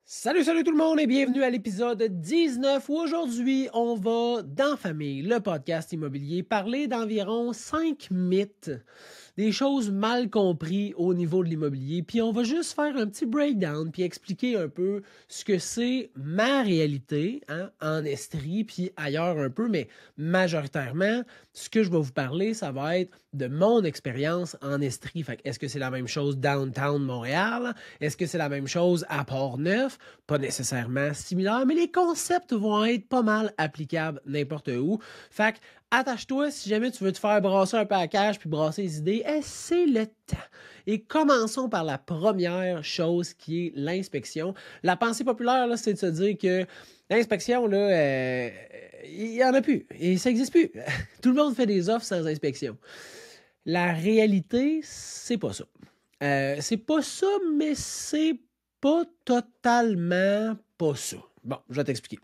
Salut tout le monde et bienvenue à l'épisode 19 où aujourd'hui on va, dans Famille, le podcast immobilier, parler d'environ 5 mythes, des choses mal comprises au niveau de l'immobilier, puis on va juste faire un petit breakdown puis expliquer un peu ce que c'est ma réalité en Estrie puis ailleurs un peu, mais majoritairement, ce que je vais vous parler, ça va être de mon expérience en Estrie. Fait que est-ce que c'est la même chose downtown Montréal? Est-ce que c'est la même chose à Port-Neuf? Pas nécessairement similaire, mais les concepts vont être pas mal applicables n'importe où. Fait que attache-toi si jamais tu veux te faire brasser un peu à cash puis brasser les idées, c'est le temps. Et commençons par la première chose qui est l'inspection. La pensée populaire, là, c'est de se dire que l'inspection, là, il n'y en a plus et ça n'existe plus. Tout le monde fait des offres sans inspection. La réalité, c'est pas ça. C'est pas ça, mais c'est pas totalement pas ça. Bon, je vais t'expliquer.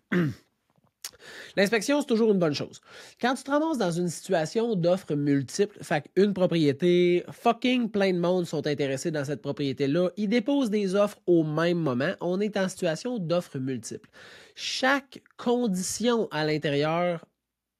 L'inspection, c'est toujours une bonne chose. Quand tu te ramasses dans une situation d'offres multiples, fait qu'une propriété, fucking plein de monde sont intéressés dans cette propriété-là, ils déposent des offres au même moment, on est en situation d'offres multiples. Chaque condition à l'intérieur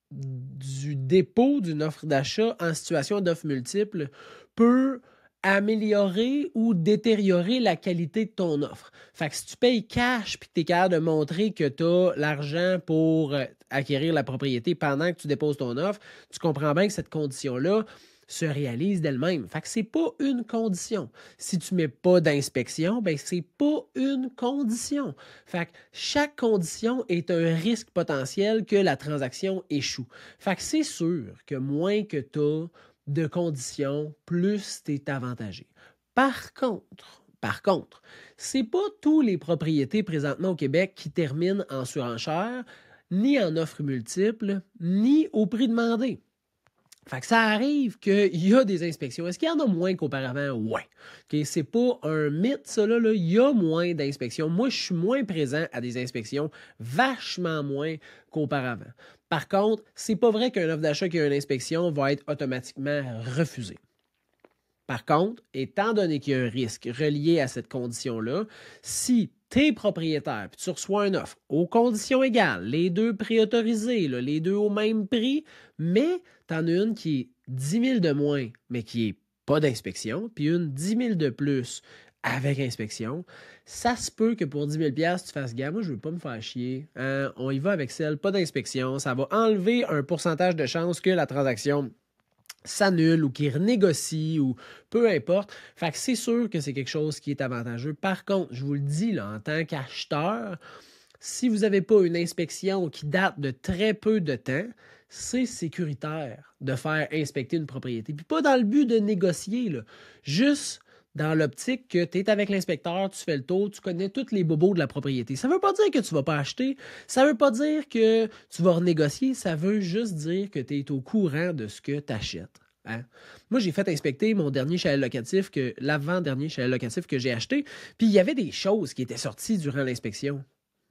du dépôt d'une offre d'achat en situation d'offres multiples peut améliorer ou détériorer la qualité de ton offre. Fait que si tu payes cash puis que tu es capable de montrer que tu as l'argent pour acquérir la propriété pendant que tu déposes ton offre, tu comprends bien que cette condition-là se réalise d'elle-même. Fait que c'est pas une condition. Si tu mets pas d'inspection, ben c'est pas une condition. Fait que chaque condition est un risque potentiel que la transaction échoue. Fait que c'est sûr que moins que tu as de conditions, plus tu es avantagé. Par contre, c'est pas toutes les propriétés présentement au Québec qui terminent en surenchère, ni en offres multiples, ni au prix demandé. Fait que ça arrive qu'il y a des inspections. Est-ce qu'il y en a moins qu'auparavant? Ouais. Okay, c'est pas un mythe, ça, là. Il y a moins d'inspections. Moi, je suis moins présent à des inspections, vachement moins qu'auparavant. Par contre, c'est pas vrai qu'un offre d'achat qui a une inspection va être automatiquement refusée. Par contre, étant donné qu'il y a un risque relié à cette condition-là, si tu es propriétaire et tu reçois une offre aux conditions égales, les deux préautorisés, là, les deux au même prix, mais tu en as une qui est 10 000 de moins, mais qui n'est pas d'inspection, puis une 10 000 de plus avec inspection, ça se peut que pour 10 000 tu fasses « Gars, moi, je ne veux pas me faire chier. On y va avec celle, pas d'inspection. Ça va enlever un pourcentage de chance que la transaction s'annule ou qui renégocie ou peu importe. Fait que c'est sûr que c'est quelque chose qui est avantageux. Par contre, je vous le dis, là, en tant qu'acheteur, si vous n'avez pas une inspection qui date de très peu de temps, c'est sécuritaire de faire inspecter une propriété. Puis pas dans le but de négocier, là. Juste dans l'optique que tu es avec l'inspecteur, tu fais le tour, tu connais tous les bobos de la propriété. Ça ne veut pas dire que tu ne vas pas acheter, ça ne veut pas dire que tu vas renégocier, ça veut juste dire que tu es au courant de ce que tu achètes. Hein? Moi, j'ai fait inspecter mon dernier chalet locatif, l'avant-dernier chalet locatif que j'ai acheté, puis il y avait des choses qui étaient sorties durant l'inspection.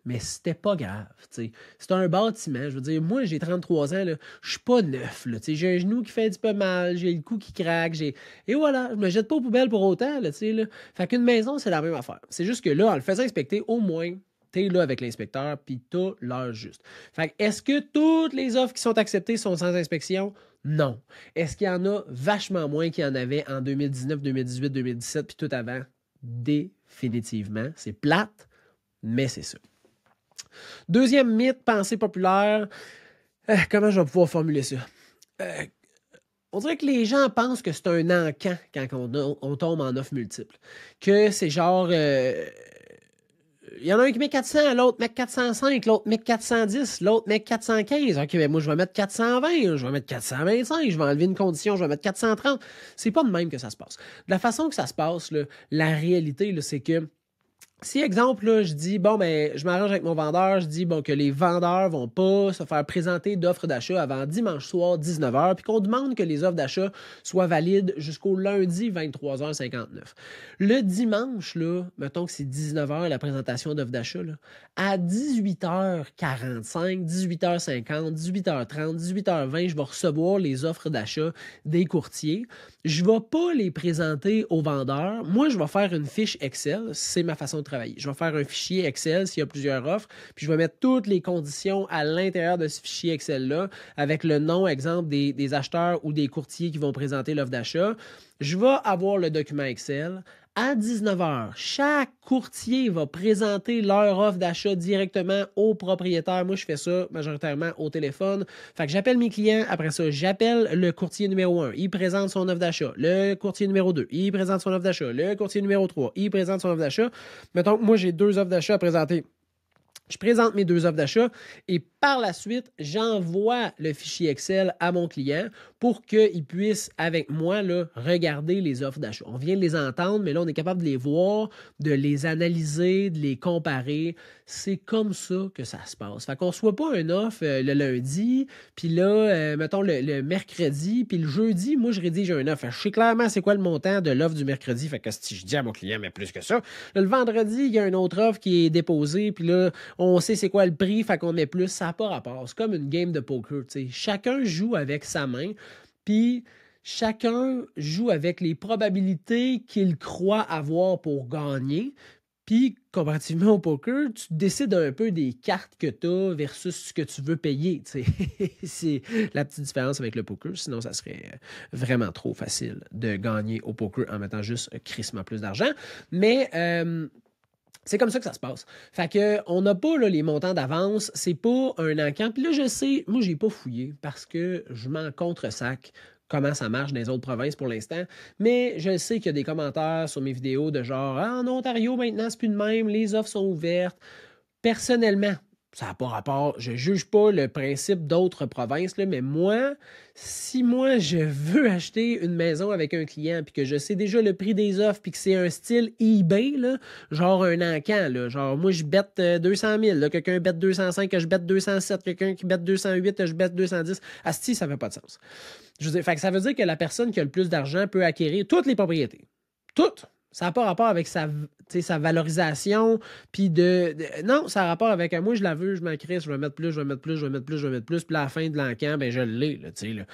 Mais c'était pas grave, tu sais. C'est un bâtiment, je veux dire, moi, j'ai 33 ans, là, je suis pas neuf, là, tu sais. J'ai un genou qui fait un petit peu mal, j'ai le cou qui craque, et voilà, je me jette pas aux poubelles pour autant, là, tu sais, là. Fait qu'une maison, c'est la même affaire. C'est juste que là, en le faisant inspecter, au moins, t'es là avec l'inspecteur, puis t'as l'heure juste. Fait que, est-ce que toutes les offres qui sont acceptées sont sans inspection? Non. Est-ce qu'il y en a vachement moins qu'il y en avait en 2019, 2018, 2017, puis tout avant? Définitivement. C'est plate, mais c'est ça. Deuxième mythe, pensée populaire. Comment je vais pouvoir formuler ça? On dirait que les gens pensent que c'est un encan quand on tombe en offre multiple. Que c'est genre... il y en a un qui met 400, l'autre met 405, l'autre met 410, l'autre met 415. OK, ben moi, je vais mettre 420, je vais mettre 425, je vais enlever une condition, je vais mettre 430. C'est pas de même que ça se passe. De la façon que ça se passe, là, la réalité, là, c'est que si, exemple, là, je dis, bon, ben, je m'arrange avec mon vendeur, je dis, bon, que les vendeurs vont pas se faire présenter d'offres d'achat avant dimanche soir, 19h, puis qu'on demande que les offres d'achat soient valides jusqu'au lundi, 23h59. Le dimanche, là, mettons que c'est 19h la présentation d'offres d'achat, là, à 18h45, 18h50, 18h30, 18h20, je vais recevoir les offres d'achat des courtiers. Je vais pas les présenter aux vendeurs. Moi, je vais faire une fiche Excel, c'est ma façon de travailler. Je vais faire un fichier Excel s'il y a plusieurs offres, puis je vais mettre toutes les conditions à l'intérieur de ce fichier Excel-là, avec le nom, exemple, des acheteurs ou des courtiers qui vont présenter l'offre d'achat. Je vais avoir le document Excel. À 19h, chaque courtier va présenter leur offre d'achat directement au propriétaire. Moi, je fais ça majoritairement au téléphone. Fait que j'appelle mes clients. Après ça, j'appelle le courtier numéro 1. Il présente son offre d'achat. Le courtier numéro 2, il présente son offre d'achat. Le courtier numéro 3, il présente son offre d'achat. Mettons que moi, j'ai 2 offres d'achat à présenter. Je présente mes 2 offres d'achat et par la suite, j'envoie le fichier Excel à mon client pour qu'il puisse, avec moi, là, regarder les offres d'achat. On vient de les entendre, mais là, on est capable de les voir, de les analyser, de les comparer. C'est comme ça que ça se passe. Fait qu'on ne soit pas une offre le lundi, puis là, mettons le mercredi, puis le jeudi, moi, je rédige une offre. Je sais clairement c'est quoi le montant de l'offre du mercredi. Fait que si je dis à mon client, mais plus que ça. Là, le vendredi, il y a une autre offre qui est déposée, puis là, on sait c'est quoi le prix, fait qu'on met plus. Ça n'a pas rapport. C'est comme une game de poker, tu sais. Chacun joue avec sa main, puis chacun joue avec les probabilités qu'il croit avoir pour gagner. Puis, comparativement au poker, tu décides un peu des cartes que tu as versus ce que tu veux payer. Tu sais. C'est la petite différence avec le poker. Sinon, ça serait vraiment trop facile de gagner au poker en mettant juste crissement plus d'argent. Mais c'est comme ça que ça se passe. Fait que on n'a pas là, les montants d'avance, c'est pas un encan. Puis là, je sais, moi, j'ai pas fouillé parce que je m'en contre-sac comment ça marche dans les autres provinces pour l'instant. Mais je sais qu'il y a des commentaires sur mes vidéos de genre ah, en Ontario, maintenant, c'est plus de même, les offres sont ouvertes. Personnellement, ça n'a pas rapport. Je ne juge pas le principe d'autres provinces, là, mais moi, si moi, je veux acheter une maison avec un client puis que je sais déjà le prix des offres puis que c'est un style eBay, là, genre un encan, là, genre moi, je bête 200 000, là, quelqu'un bête 205, que je bête 207, quelqu'un qui bête 208, que je bête 210. Asti, ça ne fait pas de sens. Je veux dire, fait que ça veut dire que la personne qui a le plus d'argent peut acquérir toutes les propriétés. Toutes! Ça n'a pas rapport avec sa valorisation, puis non, ça a rapport avec moi, je la veux, je m'en crisse, je vais mettre plus, je vais mettre plus, je vais mettre plus, je vais mettre plus, puis à la fin de l'encan, ben je l'ai, là, tu sais, là.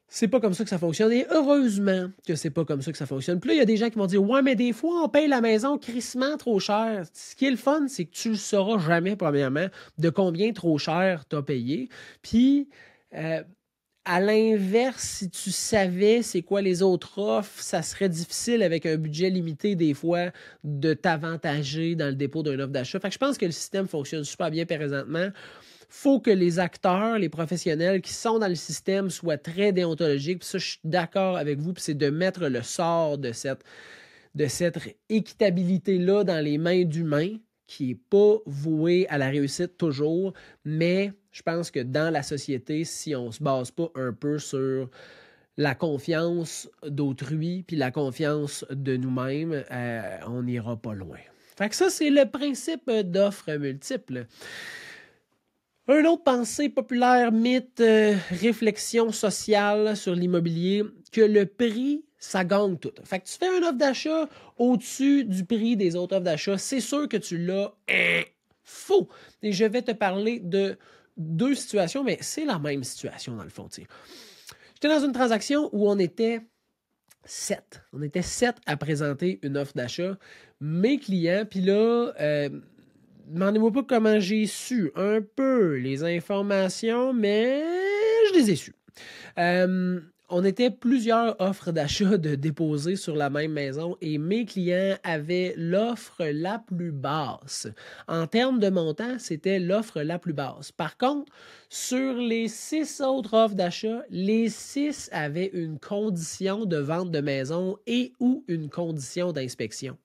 C'est pas comme ça que ça fonctionne, et heureusement que c'est pas comme ça que ça fonctionne. Puis là, il y a des gens qui vont dire « Ouais, mais des fois, on paye la maison crissement trop cher. » Ce qui est le fun, c'est que tu le sauras jamais, premièrement, de combien trop cher tu as payé. Puis... à l'inverse, si tu savais c'est quoi les autres offres, ça serait difficile avec un budget limité des fois de t'avantager dans le dépôt d'une offre d'achat. Fait que je pense que le système fonctionne super bien présentement. Faut que les acteurs, les professionnels qui sont dans le système soient très déontologiques. Puis ça, je suis d'accord avec vous. Puis c'est de mettre le sort de cette équitabilité-là dans les mains d'humains qui n'est pas voué à la réussite toujours, mais je pense que dans la société, si on ne se base pas un peu sur la confiance d'autrui puis la confiance de nous-mêmes, on n'ira pas loin. Fait que ça, c'est le principe d'offres multiples. Un autre pensée populaire, mythe, réflexion sociale sur l'immobilier, que le prix, ça gagne tout. Fait que tu fais une offre d'achat au-dessus du prix des autres offres d'achat, c'est sûr que tu l'as faux. Et je vais te parler de 2 situations, mais c'est la même situation dans le fond. T'sais. J'étais dans une transaction où on était 7. On était 7 à présenter une offre d'achat. Mes clients, puis là... demandez-moi pas comment j'ai su un peu les informations, mais je les ai sues. On était plusieurs offres d'achat de déposer sur la même maison et mes clients avaient l'offre la plus basse. En termes de montant, c'était l'offre la plus basse. Par contre, sur les 6 autres offres d'achat, les 6 avaient une condition de vente de maison et ou une condition d'inspection.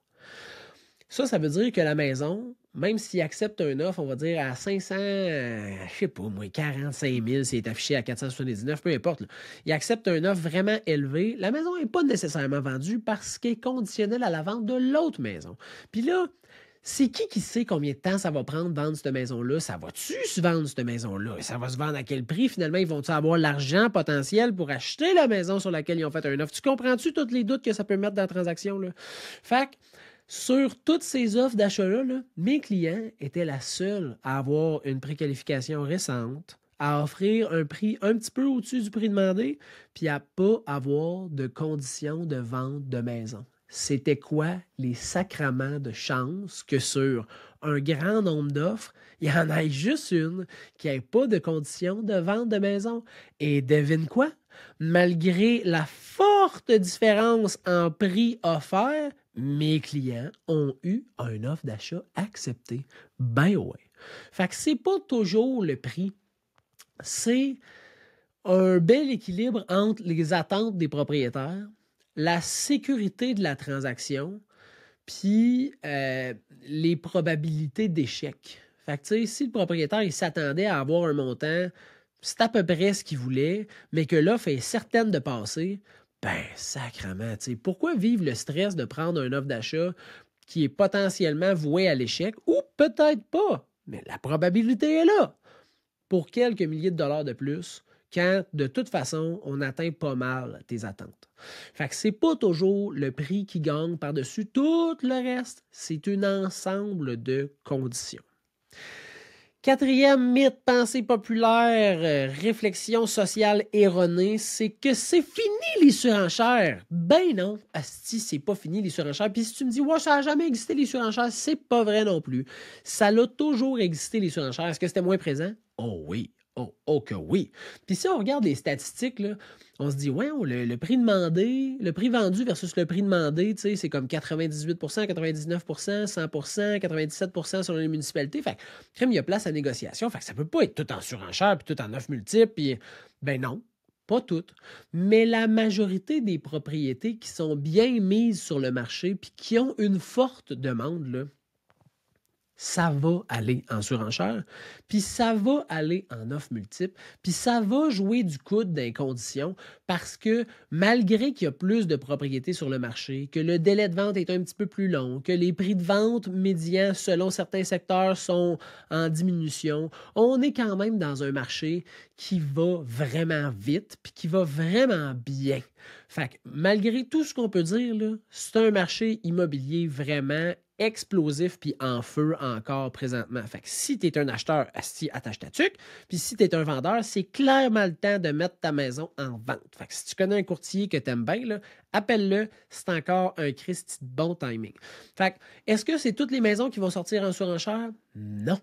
Ça veut dire que la maison, même s'il accepte une offre, on va dire à 500, je sais pas, moins 45 000, c'est affiché à 479, peu importe. Là. Il accepte une offre vraiment élevée. La maison n'est pas nécessairement vendue parce qu'elle est conditionnelle à la vente de l'autre maison. Puis là, c'est qui sait combien de temps ça va prendre de vendre cette maison-là? Ça va-tu se vendre cette maison-là? Ça va se vendre à quel prix? Finalement, ils vont-tu avoir l'argent potentiel pour acheter la maison sur laquelle ils ont fait une offre? Tu comprends-tu tous les doutes que ça peut mettre dans la transaction? Là? Fait que, sur toutes ces offres d'achat-là, mes clients étaient la seule à avoir une préqualification récente, à offrir un prix un petit peu au-dessus du prix demandé, puis à ne pas avoir de conditions de vente de maison. c'était quoi les sacrements de chance que sur un grand nombre d'offres, il y en ait juste une qui n'ait pas de conditions de vente de maison. Et devine quoi? Malgré la forte différence en prix offert, mes clients ont eu une offre d'achat acceptée. Ben ouais. Fait que c'est pas toujours le prix. C'est un bel équilibre entre les attentes des propriétaires, la sécurité de la transaction, puis les probabilités d'échec. Fait que, tu sais, si le propriétaire il s'attendait à avoir un montant, c'est à peu près ce qu'il voulait, mais que l'offre est certaine de passer, ben, sacrément, tu sais, pourquoi vivre le stress de prendre une offre d'achat qui est potentiellement vouée à l'échec, ou peut-être pas, mais la probabilité est là, pour quelques milliers de dollars de plus, quand de toute façon, on atteint pas mal tes attentes. Fait que c'est pas toujours le prix qui gagne par-dessus tout le reste, c'est un ensemble de conditions. Quatrième mythe, pensée populaire, réflexion sociale erronée, c'est que c'est fini les surenchères. Ben non, asti, c'est pas fini les surenchères. Puis si tu me dis, ouais, ça n'a jamais existé les surenchères, c'est pas vrai non plus. Ça l'a toujours existé les surenchères. Est-ce que c'était moins présent? Oh oui. Oh que oui. Puis si on regarde les statistiques, là, on se dit, ouais, le prix demandé, le prix vendu versus le prix demandé, tu sais, c'est comme 98 99 100 97 selon les municipalités. Fait que, il y a place à négociation. Fait que ça peut pas être tout en surenchère, puis tout en 9 multiples, puis ben non. Pas toutes, mais la majorité des propriétés qui sont bien mises sur le marché puis qui ont une forte demande, là, ça va aller en surenchère, puis ça va aller en offre multiple, puis ça va jouer du coude dans les conditions parce que malgré qu'il y a plus de propriétés sur le marché, que le délai de vente est un petit peu plus long, que les prix de vente médians selon certains secteurs sont en diminution, on est quand même dans un marché qui va vraiment vite puis qui va vraiment bien. Fait que malgré tout ce qu'on peut dire, là, c'est un marché immobilier vraiment explosif puis en feu encore présentement. Fait que si tu es un acheteur, attache ta tuque, puis si tu es un vendeur, c'est clairement le temps de mettre ta maison en vente. Fait que si tu connais un courtier que tu aimes bien, là, appelle-le, c'est encore un Christy de bon timing. Fait que, est-ce que c'est toutes les maisons qui vont sortir en surenchère? Non.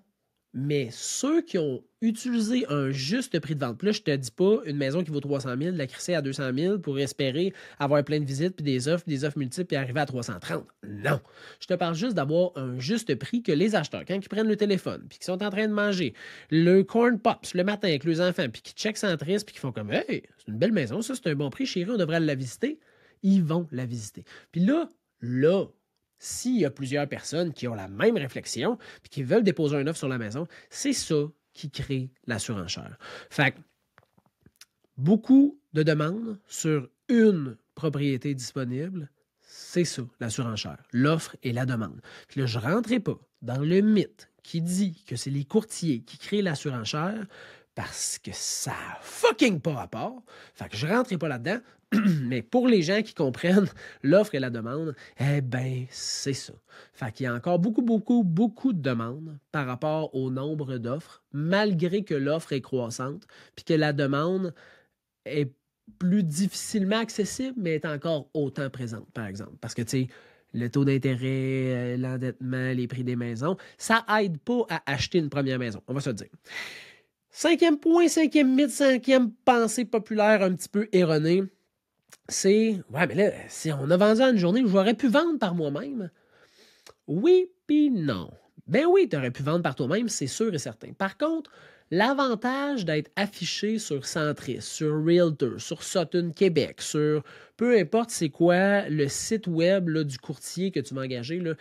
Mais ceux qui ont utilisé un juste prix de vente, là, je te dis pas une maison qui vaut 300 000, la crisser à 200 000 pour espérer avoir plein de visites, puis des offres multiples, puis arriver à 330. Non. Je te parle juste d'avoir un juste prix que les acheteurs, quand ils prennent le téléphone, puis qu'ils sont en train de manger le corn pops le matin avec les enfants, puis qu'ils checkent Centris, puis qu'ils font comme « Hey, c'est une belle maison, ça, c'est un bon prix, chérie, on devrait la visiter. » Ils vont la visiter. Puis là, s'il y a plusieurs personnes qui ont la même réflexion et qui veulent déposer un offre sur la maison, c'est ça qui crée la surenchère. Fait que beaucoup de demandes sur une propriété disponible, c'est ça, la surenchère, l'offre et la demande. Puis là, je ne rentrerai pas dans le mythe qui dit que c'est les courtiers qui créent la surenchère parce que ça n'a fucking pas rapport. Fait que je ne rentrerai pas là-dedans. Mais pour les gens qui comprennent l'offre et la demande, eh bien, c'est ça. Fait qu'il y a encore beaucoup de demandes par rapport au nombre d'offres, malgré que l'offre est croissante, puis que la demande est plus difficilement accessible, mais est encore autant présente, par exemple. Parce que, tu sais, le taux d'intérêt, l'endettement, les prix des maisons, ça aide pas à acheter une première maison, on va se le dire. Cinquième point, cinquième mythe, cinquième pensée populaire un petit peu erronée, c'est, ouais, mais là, si on a vendu en une journée, j'aurais pu vendre par moi-même. Oui, puis non. Ben oui, tu aurais pu vendre par toi-même, c'est sûr et certain. Par contre, l'avantage d'être affiché sur Centris, sur Realtor, sur Sutton Québec, sur peu importe c'est quoi le site web là, du courtier que tu vas engager, là,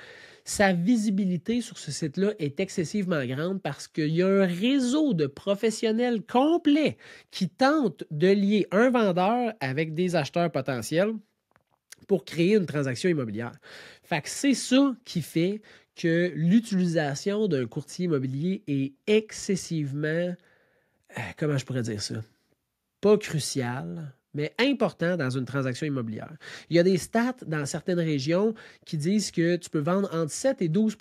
sa visibilité sur ce site-là est excessivement grande parce qu'il y a un réseau de professionnels complet qui tentent de lier un vendeur avec des acheteurs potentiels pour créer une transaction immobilière. Fait que c'est ça qui fait que l'utilisation d'un courtier immobilier est excessivement, comment je pourrais dire ça, pas crucial, mais important dans une transaction immobilière. Il y a des stats dans certaines régions qui disent que tu peux vendre entre 7 et 12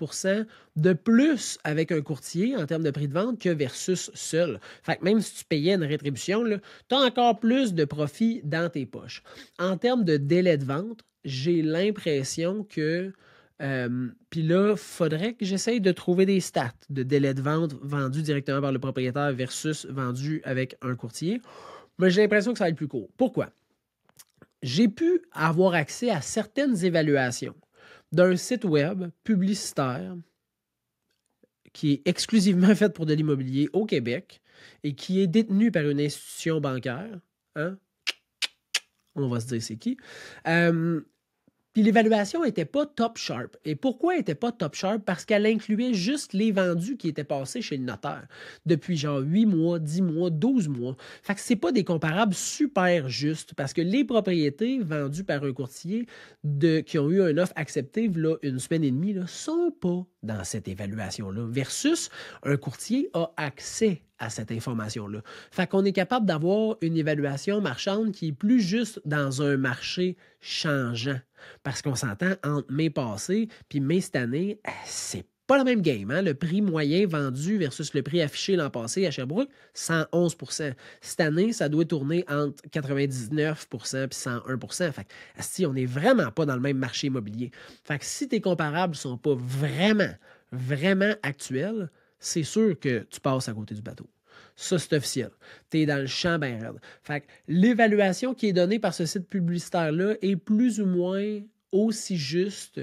de plus avec un courtier en termes de prix de vente que versus seul. Fait que même si tu payais une rétribution, tu as encore plus de profit dans tes poches. En termes de délai de vente, j'ai l'impression que puis là, il faudrait que j'essaye de trouver des stats de délai de vente vendu directement par le propriétaire versus vendu avec un courtier. Mais j'ai l'impression que ça va être plus court. Pourquoi? J'ai pu avoir accès à certaines évaluations d'un site web publicitaire qui est exclusivement fait pour de l'immobilier au Québec et qui est détenu par une institution bancaire. Hein? On va se dire c'est qui. Puis l'évaluation n'était pas top sharp. Et pourquoi elle n'était pas top sharp? Parce qu'elle incluait juste les vendus qui étaient passés chez le notaire depuis genre 8 mois, 10 mois, 12 mois. Fait que c'est pas des comparables super justes parce que les propriétés vendues par un courtier qui ont eu une offre acceptée là, une semaine et demie ne sont pas dans cette évaluation-là versus un courtier a accès à cette information-là. Fait qu'on est capable d'avoir une évaluation marchande qui est plus juste dans un marché changeant. Parce qu'on s'entend entre mai passé puis mai cette année, c'est pas le même game. Hein? Le prix moyen vendu versus le prix affiché l'an passé à Sherbrooke, 111 %. Cette année, ça doit tourner entre 99 puis 101 %. Fait que, si on n'est vraiment pas dans le même marché immobilier. Fait que si tes comparables ne sont pas vraiment actuels, c'est sûr que tu passes à côté du bateau. Ça, c'est officiel. Tu es dans le champ bien raide. Fait que l'évaluation qui est donnée par ce site publicitaire-là est plus ou moins aussi juste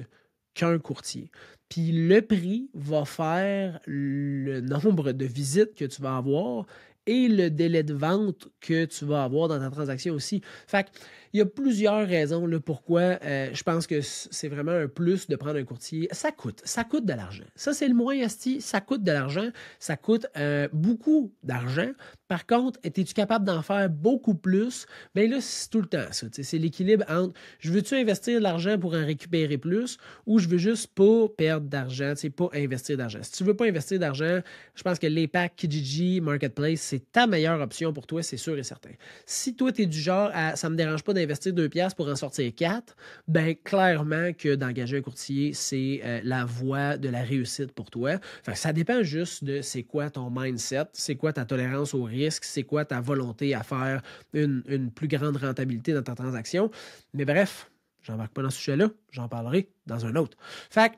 qu'un courtier. Puis le prix va faire le nombre de visites que tu vas avoir et le délai de vente que tu vas avoir dans ta transaction aussi. Fait que, il y a plusieurs raisons là, pourquoi je pense que c'est vraiment un plus de prendre un courtier. Ça coûte de l'argent. Ça, c'est le moins asti, ça coûte de l'argent. Ça coûte beaucoup d'argent. Par contre, es-tu capable d'en faire beaucoup plus? Bien là, c'est tout le temps ça. C'est l'équilibre entre je veux-tu investir de l'argent pour en récupérer plus ou je veux juste pas perdre d'argent, pas investir d'argent. Si tu veux pas investir d'argent, je pense que l'EPAC, Kijiji, Marketplace, c'est ta meilleure option pour toi, c'est sûr et certain. Si toi, tu es du genre à ça me dérange pas d'investir 2$ pour en sortir 4, ben clairement que d'engager un courtier, c'est la voie de la réussite pour toi. Fait que ça dépend juste de c'est quoi ton mindset, c'est quoi ta tolérance au risque, c'est quoi ta volonté à faire une plus grande rentabilité dans ta transaction. Mais bref, j'embarque pas dans ce sujet-là, j'en parlerai dans un autre. Fait que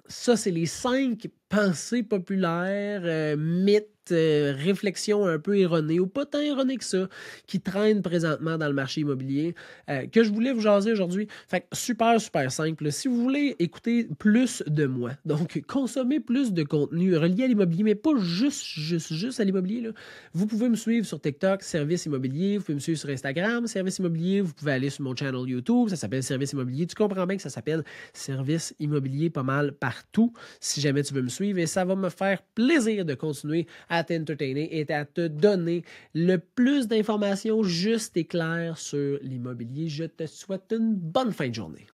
ça, c'est les 5 pensées populaires, mythes, réflexions un peu erronées ou pas tant erronées que ça, qui traînent présentement dans le marché immobilier, que je voulais vous jaser aujourd'hui. Fait que super simple. Si vous voulez écouter plus de moi, donc consommer plus de contenu relié à l'immobilier, mais pas juste à l'immobilier, là, vous pouvez me suivre sur TikTok, Service Immobilier, vous pouvez me suivre sur Instagram, Service Immobilier, vous pouvez aller sur mon channel YouTube, ça s'appelle Service Immobilier. Tu comprends bien que ça s'appelle Service Immobilier pas mal partout, si jamais tu veux me suivre, et ça va me faire plaisir de continuer à t'entertainer et à te donner le plus d'informations justes et claires sur l'immobilier. Je te souhaite une bonne fin de journée.